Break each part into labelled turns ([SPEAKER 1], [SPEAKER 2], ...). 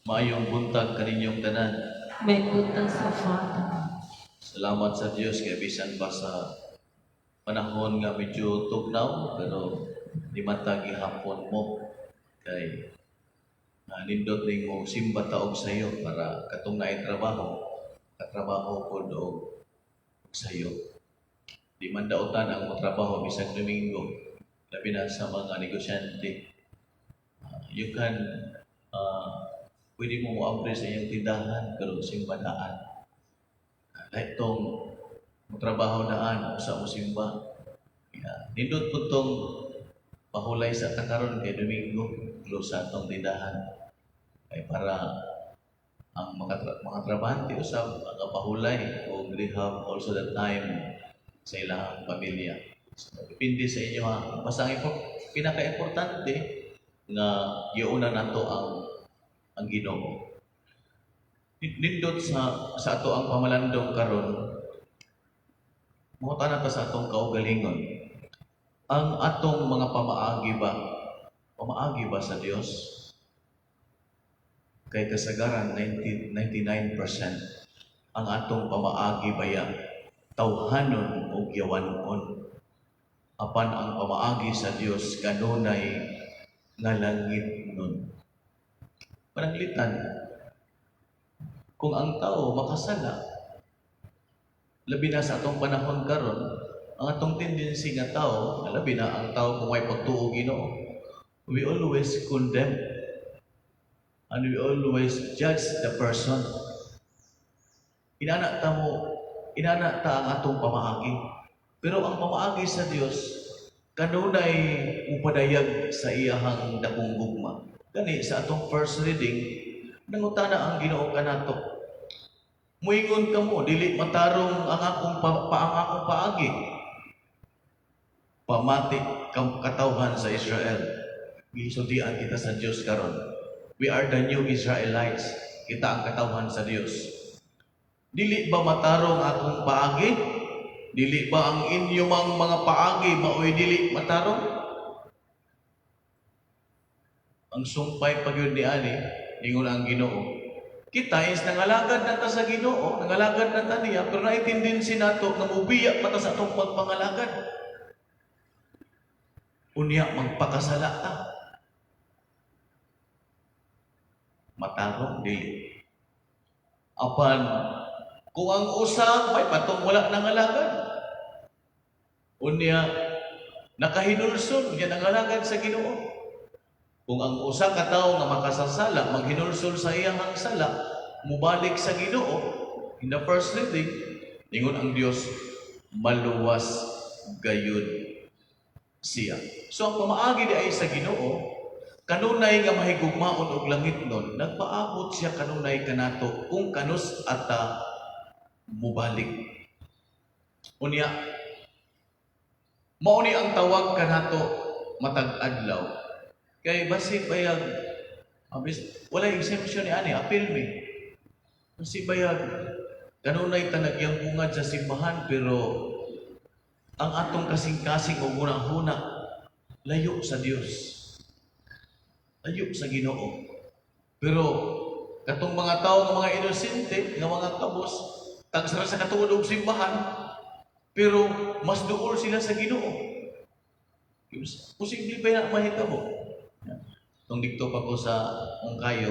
[SPEAKER 1] Maayong buntag kaninyong tanan.
[SPEAKER 2] May buntag sa Father.
[SPEAKER 1] Salamat sa Dios kay bisan ba sa panahon nga medyo tugnaw pero di matag gihapon mo kay nindot ning mo simba taog sa iyo para katong naay trabaho katrabaho pod og sa iyo. Di man daotan ang trabaho bisag Domingo labi na sa mga negosyante. You can pwede mo mo-apply sa iyong tindahan pero simbadaan. Kahit itong trabaho daan sa musimba. Nindot po itong pahulay sa takaron kay Domingo close sa itong tindahan. Ay para ang mga trabahante usab ang pahulay o they have also the time sa ilang pamilya. So, depende sa inyo ha. Basta ang pinaka-importante nga iuna nato ang Ginoo. Nindot sa ato ang pamalandong karon, muta na ta sa atong kaugalingon. Ang atong mga pamaagi ba sa Dios? Kay kasagaran 99% ang atong pamaagi baya tawhanon o yawanon. Apan ang pamaagi sa Dios kanunay nga langit nun. Pananglitan, kung ang tao makasala, labi na sa atong panahon karon, ang atong tendency nga tao, labi na ang tao kung may pagtuo Ginoo, we always condemn and we always judge the person. Inana ta ang atong pamaagi. Pero ang pamaagi sa Dios kanunay upadayag sa iyahang dakong gugma. Gani sa atong first reading, nangutana ang Ginoo kanato. Muingon kamo dili matarong ang akong paagi. Pamati kang katawhan sa Israel. Gisultian kita sa Dios karon. We are the new Israelites. Kita ang katawhan sa Dios. Dili ba matarong akong paagi? Dili ba ang inyong mga paagi maoy dili matarong? Ang sumpay pagyud ni ani ingon ang Ginoo. Kita is nangalagad na ta sa Ginoo, nangalagad na ta niya, pero naintindihan nato na mubiya pa ta sa atong pagpangalagad. Unya magpakasala ta. Matarong dili. Apan kung ang usa may patong wala nangalagad. Unya nakahinulsol unya nangalagad sa Ginoo. Kung ang usa ka tawo nga makasasala, maghinulsol sa iyang sala, mubalik sa Ginoo, in the first reading, ingon ang Dios, maluwas gayud siya. So ang pamaagi di ay sa Ginoo, kanunay nga mahigugmaon og langit nun, nagpaabot siya kanunay kanato kung kanus ata mubalik. Unya, mao ni ang tawag kanato matag adlaw. Kay basi bayag wala exemption ni ani apil mi. Basi bayag kanunay ta nagyang bungad sa simbahan pero ang atong kasing-kasing o hunang-huna layo sa Dios. Layo sa Ginoo. Pero katong mga tao nga mga inosente, nga mga kabos, tagsara sa katungod og simbahan, pero mas duol sila sa Ginoo. Posible ba na mahitabo? Nung dikto pa ko sa Ongkayo,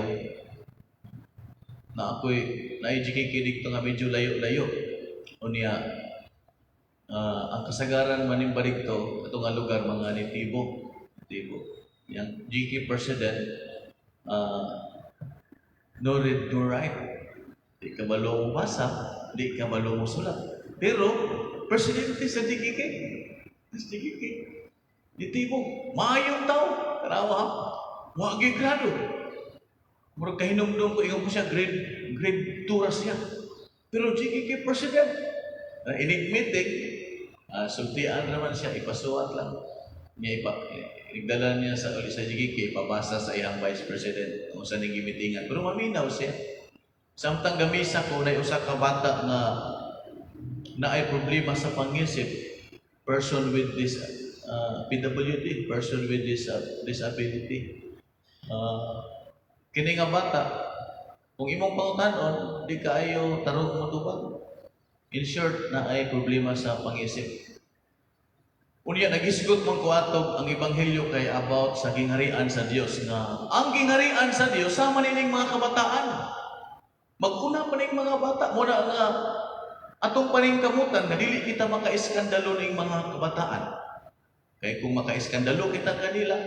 [SPEAKER 1] na ako'y na-educate dikto nga medyo layo-layo. O niya, ang kasagaran manimbalik to, ito nga lugar, mga nitibo. Yang GK President, no read, no write. Di ka balo mo basa, di ka balo mo sulat. Pero, presidente sa GKK, nitibo, maayong tao, karawa ha. Wagi grado. Murag kahinumdum ko ingon ko siya grade 2 ra siya. Pero GKK president. Inig meeting, sultian naman siya ipasuwat lang. Inigdala niya sa GKK ipabasa sa iyang vice president kung saan ning gimitingan. Pero maminaw siya. Samtang gamisa ko na usa ka bata nga naay problema sa pangisip, person with this PWD, person with this disability. Kini nga bata Kung imong pangutanon, di kaayo tarong matubag. In short, na ay problema sa pangisip. Unya nagisgot man ko atog ang ebanghelyo kay about sa gingharian sa Dios nga ang gingharian sa Dios sama nining mga kabataan. Maguna pa ning mga bata mo na nga atong paningkamutan nga dili kita makaiskandalo ning mga kabataan. Kay kung makaiskandalo kita kanila,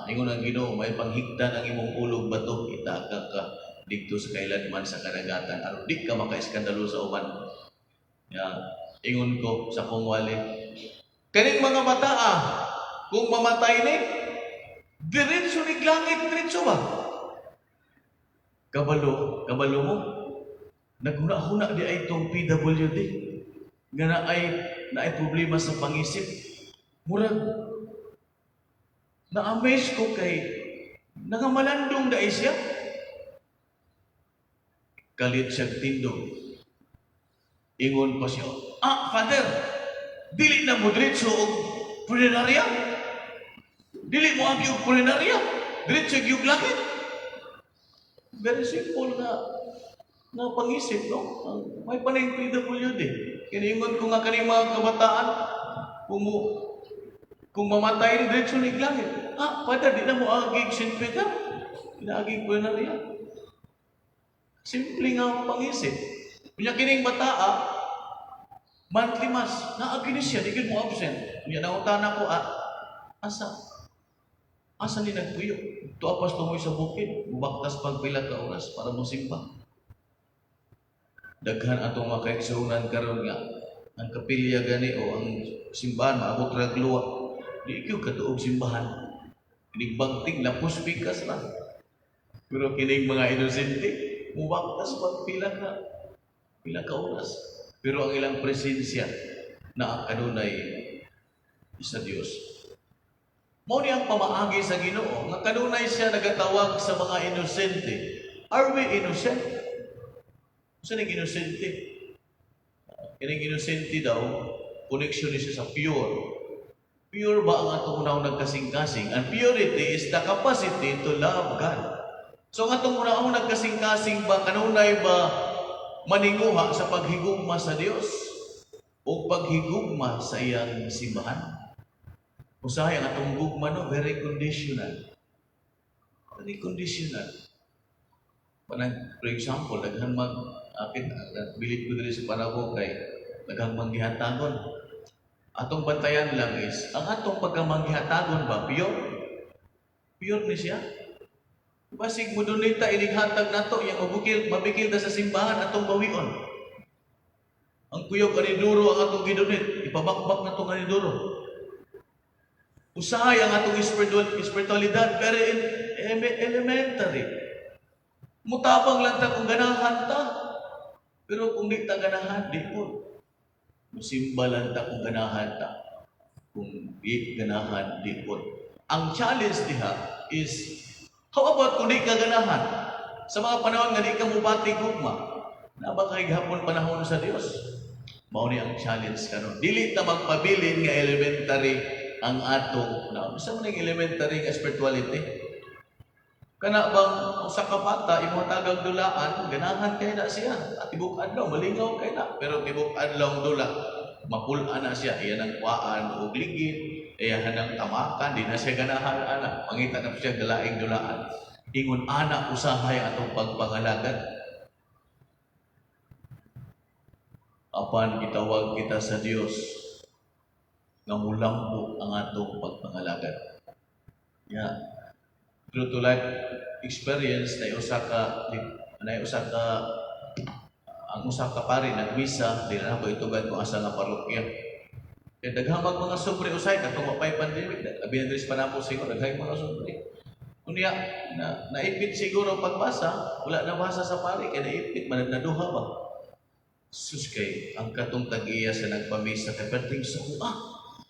[SPEAKER 1] ingon ang Ginoo may panghigdan ang imong ulog bato kita ka dikto sa kailanman sa karagatan aron di ka makaiskandalo sa uban. Ya, ingon ko sa kong wali. Kaning mga bata kung mamatay ni diretso ni langit diretso ba? Kabalo mo. Naghuna-huna di ay itong PWD nga na ay problema sa pangisip. Murag na-amaze ko kay nangamalandong dai siya. Kalit siyang tindog. Ingon pa siya, Father, dili na mo diretso og punerarya? Dili mo agi og punerarya? Diretso gyud langit? Very simple na pangisip, no? May paning PWD. Kiniingon ko nga kaning mga kabataan, kung mamatay ni diretso ni langit. Father, di na mo agi sinpita? Kinaagi punerarya? Simple nga ang pangisip. Kanya kining bataa, monthly mass, naagi ni siya, di gid mo absent. Kanya nangutana ko, asa ni nagpuyo? Tuapas tumoy sa bukid, mubaktas pagpila ka oras para mosimba. Daghan atong makaigsunan karon nga ang kapilya gani o ang simbahan maabot ra luwa. Di gyud katuog simbahan. Kining bangting lapos pikas lang. Pero kining mga inosente, mubaktas pagpila ka oras. Pero ang ilang presensya na kanunay sa Dios. Mao ni ang pamaagi sa Ginoo nga kanunay siya nagatawag sa mga inosente. Are we innocent? Sa ning inosente? Kining inosente daw, connection ni siya sa pure. Pure ba ang atong unang nagkasing-kasing? And purity is the capacity to love God. So ang atong unang nagkasing-kasing ba, kanunay ba maninguha sa paghigugma sa Dios o paghigugma sa iyang simbahan? Usahay ang atong gugma, no? Very conditional. Very conditional. For example, daghan bilib ko diri sa panahon kay daghang manggihatagon. Atong bantayan lang is, ang atong pagkamanggihatagon ba, pure? Pure ni siya? Basig mo doon nita, inighatag na to, yung mabikil na sa simbahan, atong bawion. Ang kuyog aniduro ang atong gidunit, ipabakbak na itong aniduro. Usahay ang atong espiritualidad, very elementary. Mutabang lang ta kung ganahan ta, pero kung di ta ganahan, di po. Musimba lang ta kung ganahan ta, kung di ganahan, di po. Ang challenge diha is, how about kung di ka ganahan? Sa mga panahon nga di ka mubati gugma, na ba kay gahapon panahon sa Dios? Mao ni ang challenge karon. Dili ta magpabilin nga elementary ang atong sa man elementary nga spirituality. Kana bang usa ka bata imo tagag dulaan, ganahan kay na siya. At tibok adlaw malingaw kay na, pero tibok adlaw dula mapul-an na siya, iyan ang kuaan o ligid, iyan ang tamakan, di na siya ganahan ana. Mangita na siya galaing dulaan. Ingon ana usahay atong pagpangalagan. Apan gitawag kita sa Dios nga mulambo ang atong pagpangalagan. True to life experience na ang usa ka pari nagmisa di na ko itugan ko asa nga parokya. Kaya daghamag mga sobre usay katong mapay pandemic, abi na diri panapos siguro daghang mga sobre. Unya naipit siguro pagbasa, wala na basa sa pari kay naipit man naduha ba. Sus kay ang katong tag-iya sa nagpamisa kay perting sa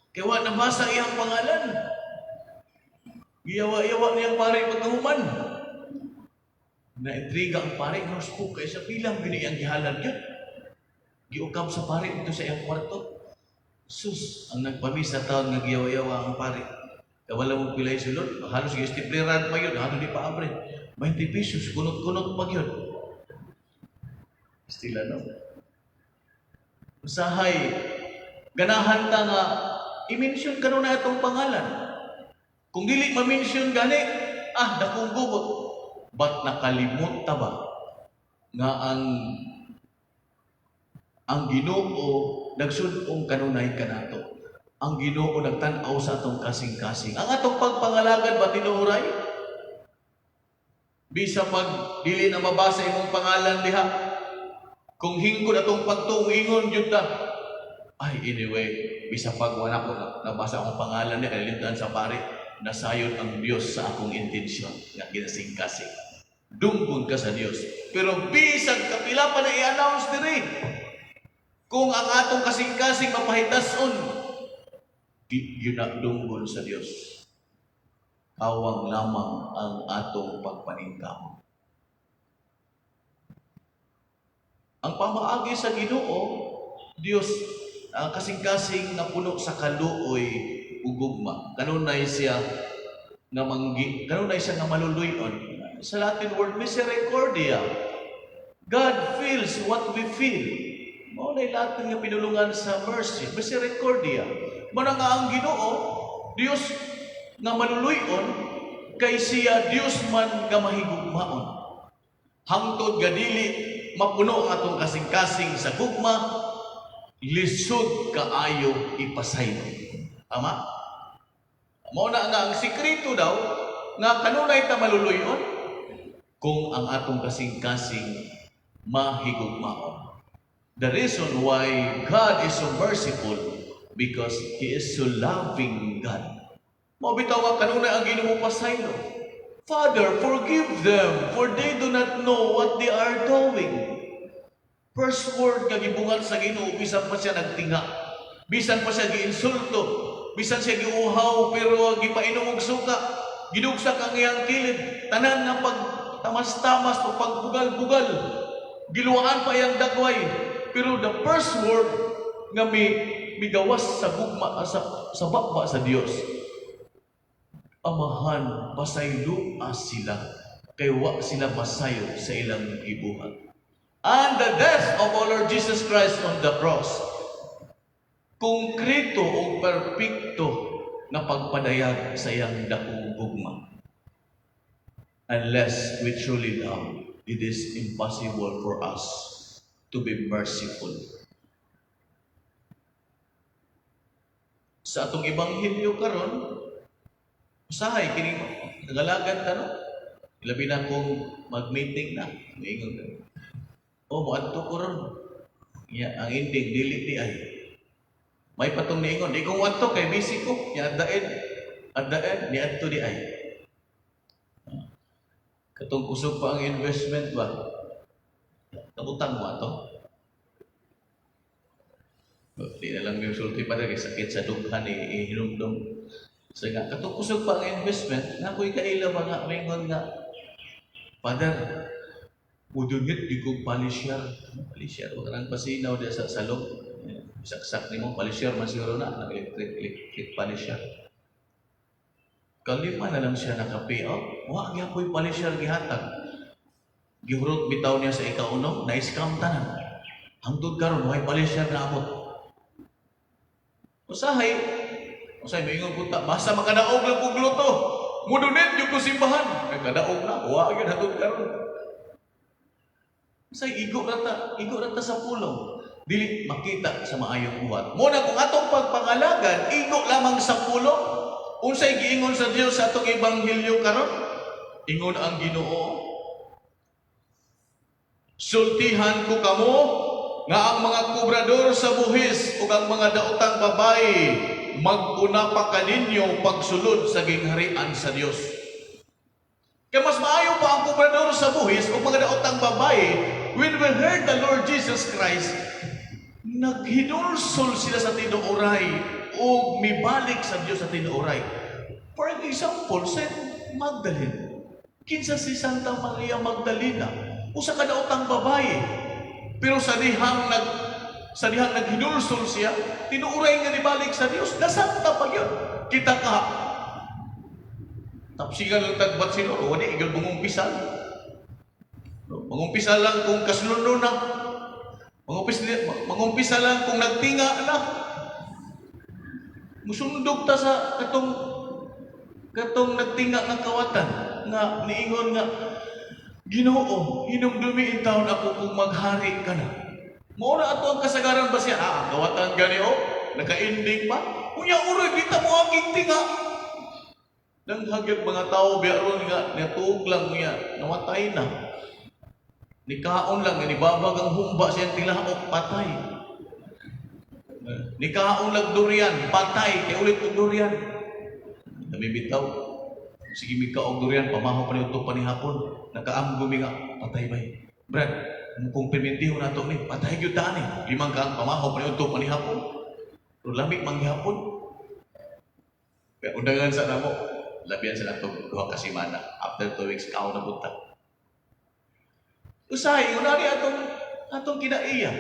[SPEAKER 1] kay wa nabasa iyang pangalan. Giyawa-yawa niyang pare pagkahuman. Na-intriga ang pare, no-spook kay sa pilang biniyang gihalan yun. Giukam sa pare ito sa iyang kwarto. Sus, ang nagpamisa taon nga giyawa-yawa ang pare. Kawala mong pilay sulod, halos gistipliran pa yun, halos di pa abre. 20 pesos, kunot-kunot pa yun. Estila no. Usahay ganahan ta nga i-mention kanuna atong pangalan. Kung dili ma-mention gani, dakong gubot. But nakalimot ta ba nga ang Ginoo nagsun-ong kanunay kanato. Ang Ginoo nagtan-aw sa atong kasing-kasing. Ang atong pagpangalagad ba tinuray? Bisa pag dili na mabasa imong pangalan diha. Kung hingkod atong pagtuingon jud ta. Ay anyway, bisa pag wala ko nabasa akong pangalan niya kalimutan sa pare, nasayon ang Dios sa akong intensyon nga kinasing-kasing. Dungkod ka sa Dios. Pero bisag kapila pa na i-announce diri. Kung ang atong kasing-kasing mapahitason, di yun ang dungkod sa Dios. Awang lamang ang atong pagpaningkamot. Ang pamaagi sa Ginoo, Dios, ang kasing-kasing na puno sa kaluoy ug gugma. Kanunay siya nga maluluyon. Sa Latin word misericordia. God feels what we feel. Mao nay Latin nga pinulungan sa mercy, misericordia. Mao nga ang Ginoo, Dios nga maluluyon kay siya Dios man nga mahigugmaon. Hangtod nga dili mapuno ang atong kasing-kasing sa gugma, lisod kaayo ipasaylo. Tama? Mao na nga ang sikreto daw nga kanunay ta maluluyon kung ang atong kasing-kasing mahigugmaon. The reason why God is so merciful because He is so loving God. Mao bitaw nga kanunay ang Ginoo pasaylo. Father, forgive them, for they do not know what they are doing. First word nga gibungal sa Ginoo, bisan pa siya nagtinga, bisan pa siya giinsulto, bisan siya giuhaw, pero gipainom og suka, gidugsa kang iyang kilid, tanan nga pagtamas-tamas o pagbugal-bugal, giluwaan pa iyang dagway. Pero the first word nga migawas sa gugma sa bakba sa Dios, Amahan, pasayloa sila, kay wa sila masayo sa ilang gibuhat. And the death of our Lord Jesus Christ on the cross, konkreto o perpekto na pagpadayag sa iyang dakong gugma. Unless we truly love, it is impossible for us to be merciful. Sa atong ebanghelyo karon, usahay kining nagalagan ta no. Labi na kung mag-meeting na, moingon ka. Moadto ko ron. Ang ending dili di ay. May patong niingon, di kong adto kay busy ko. At the end ni adto di ay. Katong kusog pa ang investment ba? Kabutang mo ato. Di na lang yung sulti pa rin, sakit sa dughan, hinumdum. So nga, katong kusog pa ang investment, na ako'y kaila mga mingon nga, Father, udungit di kong palisyar. Palisyar, huwag nang pasinaw di sa salong. Saksak ni mo, palisyar man siguro na, nag-electric palisyar. Kalima na lang siya naka-payout, huwag niya ko'y palisyar gihatag. Gihurot bitaw niya sa ikauno, na-scam tanan. Hangtod karon may palisyar na abot. Usahay maingon punta, basta makadaog lang kong luto. Mudunit yung kusimbahan. Kadaog na, huwag yun hatod karon. Usahay, igo rata sa pulong. Dili makita sa maayong buhat. Muna kung atong pagpangalagan, igo lamang sa pulong. Unsay giingon sa Dios sa atong ebanghelyo karon? Ingon ang Ginoo, sultihan ko kamo nga ang mga kubrador sa buhis ug ang mga daotang babae mag-una pa kaninyo pagsulod sa gingharian sa Dios. Kaya mas maayo pa ang kubrador sa buhis ug mga daotang babae when we heard the Lord Jesus Christ, naghinulsol sila sa tinuoray ug mibalik sa Dios sa tinuoray. For example, Saint Magdalene. Kinsa si Santa Maria Magdalena, usa ka daotang babae. Pero sa dihang naghinulsol siya, tinuuray nga nibalik sa Dios, nasanta pa yun. Kita ka. Tapsigan lang tagbat sila, o wala, igal mangumpisal. Mangumpisal lang kung kasunod na, Mangumpisa lang kung nagtinga na. Musundog ta sa katong nagtinga ng kawatan nga niingon nga, Ginoo, hinumdumi in taon ako kung maghari ka na. Mao na ato ang kasagaran ba siya? Kawatan gani naka-ending pa. Unya uroy kita mo aking tinga. Nang hagyag mga tao biaron nga natuog lang niya, namatay na. Nikaon lang, nibabag ang humba siyang tilaok, patay. Nikaon lang durian, patay, kaya ulit ang durian. Namibitaw, sige mika og durian, pamahaw pa niyo ito panihapon. Nakaamgo mi nga, patay ba Brad, kung permitiho na ito ni, patay yun taan eh. Limang kaang pamahaw pa niyo ito panihapon. Pero lamig manghihapon. Kaya undangan sa namo, labihan sa nato, 2 kasimana. After 2 weeks, kao na punta. Usahay, unari atong kinaiya.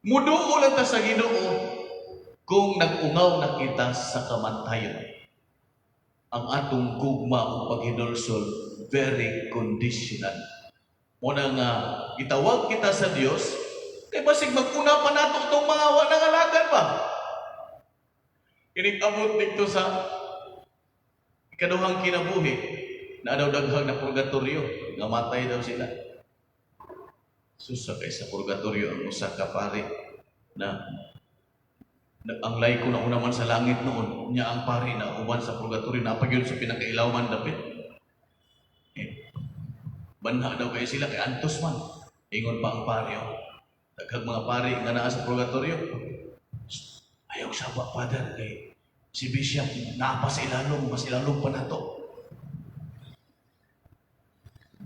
[SPEAKER 1] Muduo lang ta sa Ginoo kung nag-ungaw na kita sa kamatayon. Ang atong gugma o paghinulsol, very conditional. Muna nga, itawag kita sa Dios, kay basig mag-una pa nato itong mga wanangalagan ba? Inig-abot dito sa ikaduhang kinabuhi, na daw daghang na purgatorio, nga matay daw sila. Susa kay sa purgatorio ang usa ka pari na ang laiko na una man sa langit noon niya ang pari na uban sa purgatorio napagyon sa pinakailawan dapit. Banha daw kay sila kay antos man. Ingon pa ang pari daghang mga pari nga naa sa purgatorio. Ayaw saba father kay si Bishop naapa sa ilalom, mas ilalom pa nato.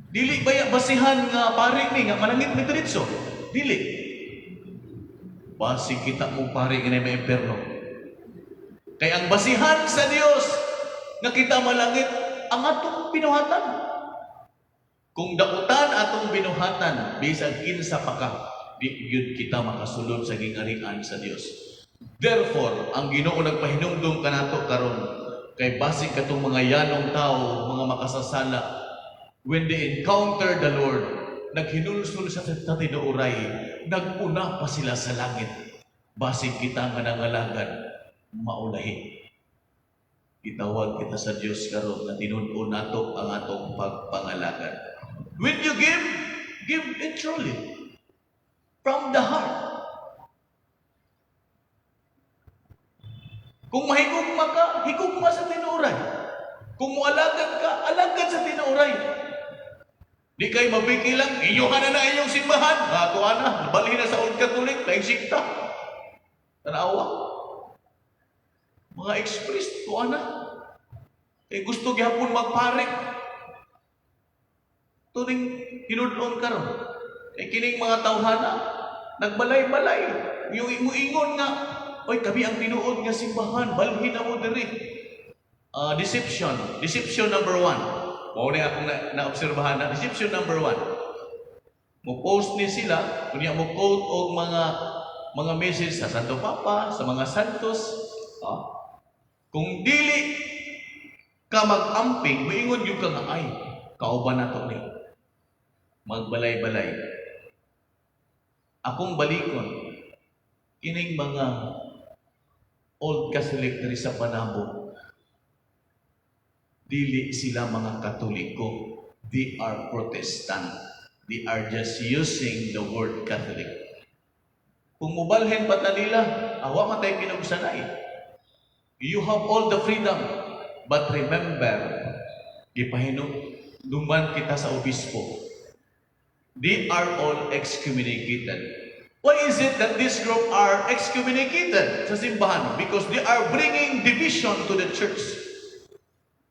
[SPEAKER 1] Dili baya basihan nga pari ni nga manangit mi diretso. Dili. Basi kita mo pari nga may imperno. Kay ang basihan sa Dios nga kita malangit ang atong binuhatan. Kung dakutan atong binuhatan bisag kinsa pa ka, di gyud kita makasulod sa gingarian sa Dios. Therefore, ang Ginoo nagpahinumdum kanato karon kay basig katong mga yanong tao, mga makasasala, when they encounter the Lord, naghinulsol sa tinuoray, naguna pa sila sa langit. Basig kita nga nangalagad, maulahi. Itawag kita sa Diyos karon na tinud-o nato ang atong pagpangalagad. When you give it truly, from the heart. Kung mahigugma ka, higugma sa tinuoray. Kung mualagad ka, alagad sa tinuoray. Di kayo mabiki lang, inyuhan na inyong simbahan. Tuwa na, nabalhin na sa Old Catholic, laing sikta. Tanawa. Mga ex-priest, tuwa na. Gusto gyapon magparik. Tuning hinudon ka ron. Kining mga tawhana, nagbalay-balay. Yung ingon nga, oy, kami ang tinuod nga simbahan, balhin na mo diri. Deception number 1. Mao na akong naobserbahan na deception number 1. Mo-post ni sila, kunya mo quote og mga message sa Santo Papa, sa mga santos. Kung dili ka mag-amping, moingon gyud ka nga ay kauban nato ni. Magbalay-balay. Akong balikon kining mga Old Catholic diri sa Panabo, dili sila mga Katoliko. They are Protestant. They are just using the word Catholic. Kung mubalhin pa ta nila, awa matay pinagsanay. You have all the freedom. But remember, ipahinumduman kita sa obispo. They are all excommunicated. Why is it that this group are excommunicated sa simbahan? Because they are bringing division to the church.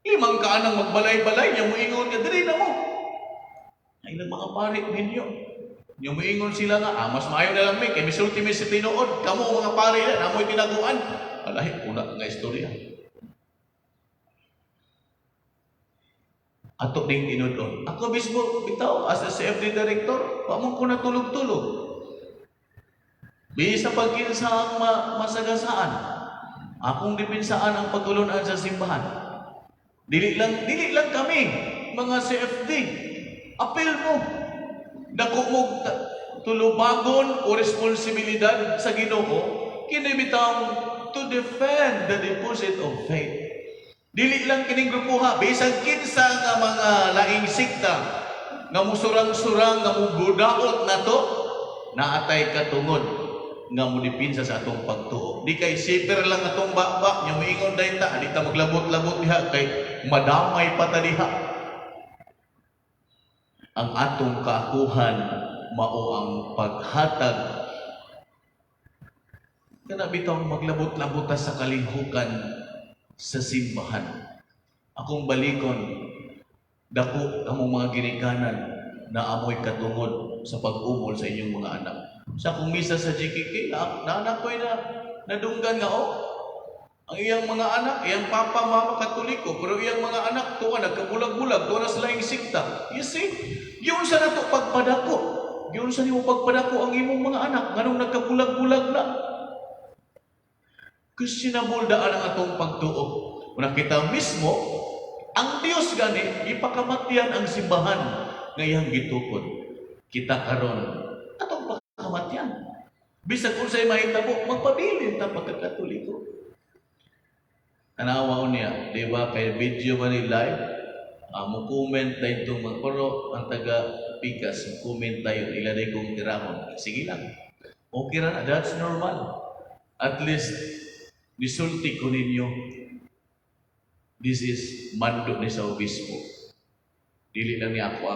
[SPEAKER 1] Limang ka nang magbalay-balay, yung muingon nga, dali na mo. Ay, ng mga pari ninyo. Yung muingon sila nga, mas maayo na lang may, kaya misulti may si tinuod, kamo mga pari na, namoy tinaguan. Alahi, una nga istorya. Ato ding tinudon. Ako mismo, bitaw, as a CFD director, pamong ko natulog-tulog. Bisa pagkinsa ang masagasaan. Akong dipinsaan ang pagtulunan sa simbahan. Dili lang kami, mga CFD. Apel mo. Dako mo, tulubagon o responsibilidad sa Ginoo kini bitang to defend the deposit of faith. Dili lang kining grupuha bisag kinsa nga mga laing sikta nga musurang-surang nga mubudaot nato naatay katungod nga mudipinsa sa atong pagtuo. Di kay siper lang atong bakbak nya moingon dayon ta di ta maglabot-labot diha kay madamay pa ta diha. Ang atong kaakuhan mao ang paghatag kana bitong maglabot-labot sa kalinghukan sa simbahan. Akong balikon dako among mga ginikanan na amoy katungod sa pag-umol sa inyong mga anak. Sa akong misa sa GKK, naanak ko'y nadunggan nga ang iyang mga anak, iyang papa, mama, katoliko, pero iyang mga anak, tuwa, nagkabulag-bulag, tuwa na sila yung sikta. You see, yun sa nato pagpadako. Yun sa nimo pagpadako ang imong mga anak, nganong nagkabulag-bulag na. Kasi sinabuldaan ang atong pagtuo. Una kita mismo, ang Diyos gani, ipakamatyan ang simbahan ngayang gitukod. Kita karon atong pakamatyan. Bisag kung sa'y mahitabo, magpabilin ta pagkakatoliko. Tanawa niya, di ba, kay video ba ni live, mo-comment na itong mga pero ang taga-pikas, comment tayo, ilanay kong tirahon. Sige lang. Okay na, that's normal. At least, nisulti ko ninyo, this is mando ni sa obispo. Dili lang niya ako.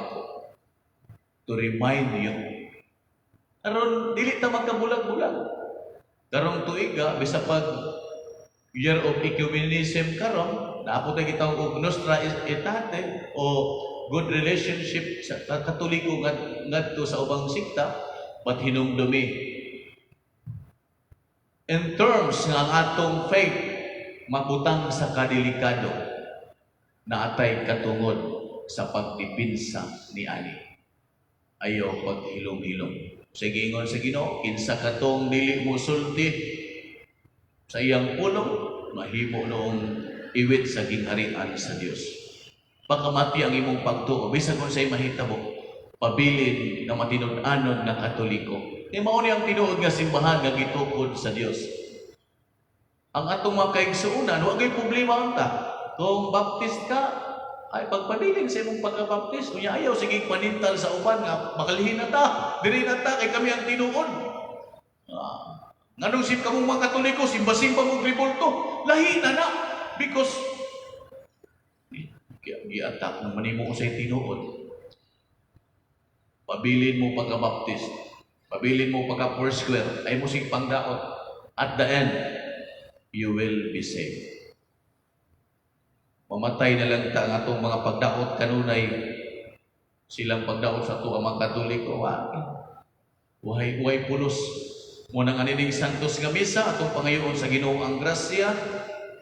[SPEAKER 1] To remind you. Karon dili ta magkabulag-bulag. Karong tuiga, bisa pag Year of Ecumenism karon, naapot ay kitang og Nostra Aetate o good relationship sa Katoliko ngadto sa ubang sikta, but hinumdumi. In terms nga ang atong faith mabutang sa kadelikado na atay katungod sa pagdipinsa ni ani. Ayaw paghilom-hilom. Sige ingon sa Ginoo, kinsa katong dili mo sulti sa iyang pulong, mahimo noong iwit sa gingharian sa Dios. Pagkamati ang imong pagtuo, bisan kung sa'y mahitabo, pabilin nga matinud-anon nga Katoliko. Di mao ni ang tinuod nga simbahan nga gitukod sa Dios. Ang atong mga kaigsuunan, huwag ay problema ta. Kung baptist ka, ay pagpabilin sa imong pagkabaptist, kunya ayaw, sige panintal sa uban nga, makalihin na ta, diri na ta, kay kami ang tinuod. Nganong sim kamong mga Katoliko, simba-simba mong ribolto, lahi na. Because, i-attack ng manimo ko sa'y tinuod. Pabilin mo pagka-baptist, pabilin mo pagka-Foursquare, ay mo sing pangdaot. At the end, you will be saved. Mamatay na lang ta ang atong mga pagdaot kanunay silang pagdaot sa ito ang mga Katoliko. Buhay pulos. Munang anining santos nga misa atong pangayoon sa Ginoo ang grasya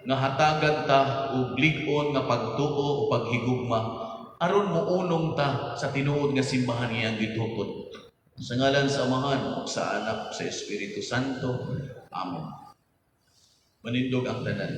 [SPEAKER 1] nga hatagan ta og lig-on nga pagtuo o paghigugma aron mounong ta sa tinuod nga simbahan nga gitukod. Sa ngalan sa Amahan, sa Anak, sa Espiritu Santo. Amen. Manindog ang tanan.